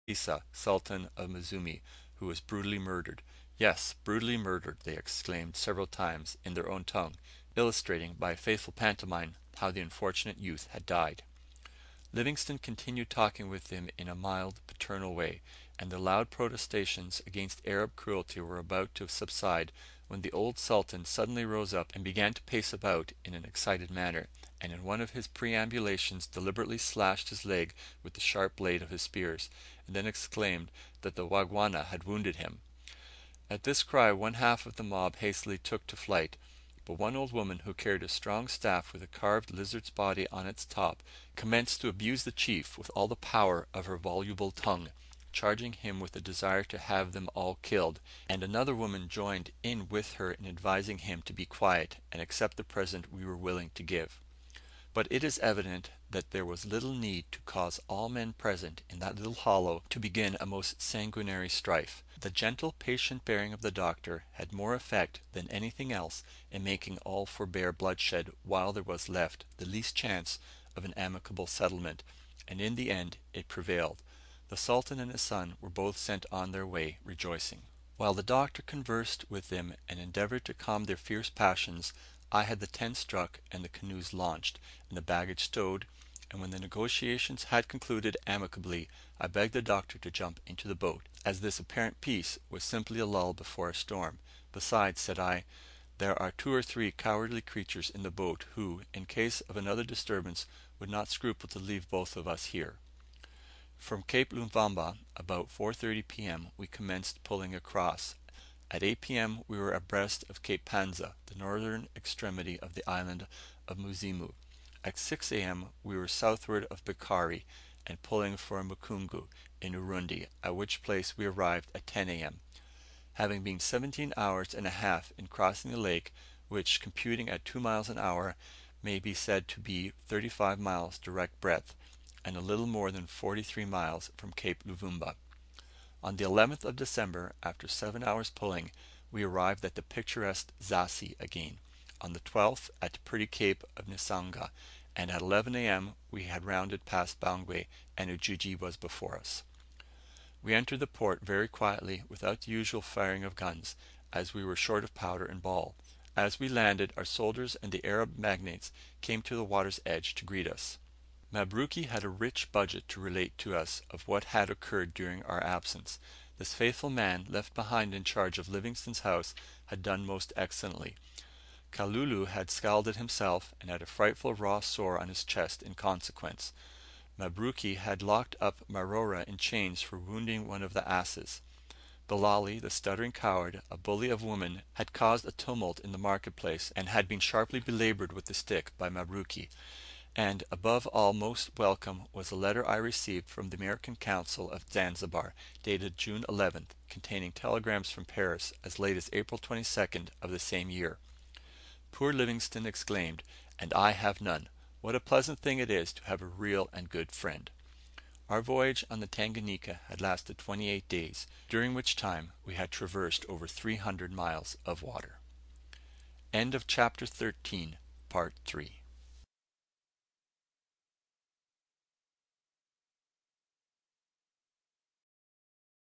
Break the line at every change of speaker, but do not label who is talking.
Isa, Sultan of Muzumi, who was brutally murdered. Yes, brutally murdered, they exclaimed several times in their own tongue, illustrating by a faithful pantomime how the unfortunate youth had died. Livingstone continued talking with them in a mild, paternal way, and the loud protestations against Arab cruelty were about to subside, when the old sultan suddenly rose up and began to pace about in an excited manner, and in one of his perambulations deliberately slashed his leg with the sharp blade of his spears, and then exclaimed that the Wagwana had wounded him. At this cry one half of the mob hastily took to flight, but one old woman who carried a strong staff with a carved lizard's body on its top, commenced to abuse the chief with all the power of her voluble tongue, charging him with a desire to have them all killed, and another woman joined in with her in advising him to be quiet and accept the present we were willing to give. But it is evident that there was little need to cause all men present in that little hollow to begin a most sanguinary strife. The gentle, patient bearing of the Doctor had more effect than anything else in making all forbear bloodshed while there was left the least chance of an amicable settlement, and in the end it prevailed. The Sultan and his son were both sent on their way rejoicing. While the Doctor conversed with them and endeavoured to calm their fierce passions, I had the tent struck and the canoes launched, and the baggage stowed, and when the negotiations had concluded amicably, I begged the Doctor to jump into the boat, as this apparent peace was simply a lull before a storm. Besides, said I, there are 2 or 3 cowardly creatures in the boat who, in case of another disturbance, would not scruple to leave both of us here. From Cape Luvumba, about 4:30 p.m., we commenced pulling across. At 8 p.m. we were abreast of Cape Panza, the northern extremity of the island of Muzimu. At 6 a.m. we were southward of Bikari, and pulling for Mukungu, in Urundi, at which place we arrived at 10 a.m. Having been 17 hours and a half in crossing the lake, which, computing at 2 miles an hour, may be said to be 35 miles direct breadth, and a little more than 43 miles from Cape Luvumba. On the 11th of December, after 7 hours pulling, we arrived at the picturesque Zassi again. On the 12th, at the pretty Cape of Nisanga, and at 11 a.m. we had rounded past Bangwe, and Ujiji was before us. We entered the port very quietly, without the usual firing of guns, as we were short of powder and ball. As we landed, our soldiers and the Arab magnates came to the water's edge to greet us. Mabruki had a rich budget to relate to us of what had occurred during our absence. This faithful man, left behind in charge of Livingstone's house, had done most excellently. Kalulu had scalded himself, and had a frightful raw sore on his chest in consequence. Mabruki had locked up Marora in chains for wounding one of the asses. Bilali, the stuttering coward, a bully of women, had caused a tumult in the marketplace, and had been sharply belaboured with the stick by Mabruki. And, above all most welcome, was a letter I received from the American Consul of Zanzibar, dated June 11th, containing telegrams from Paris as late as April 22nd of the same year. Poor Livingstone exclaimed, "And I have none! What a pleasant thing it is to have a real and good friend!" Our voyage on the Tanganyika had lasted 28 days, during which time we had traversed over 300 miles of water. End of chapter 13, part 3.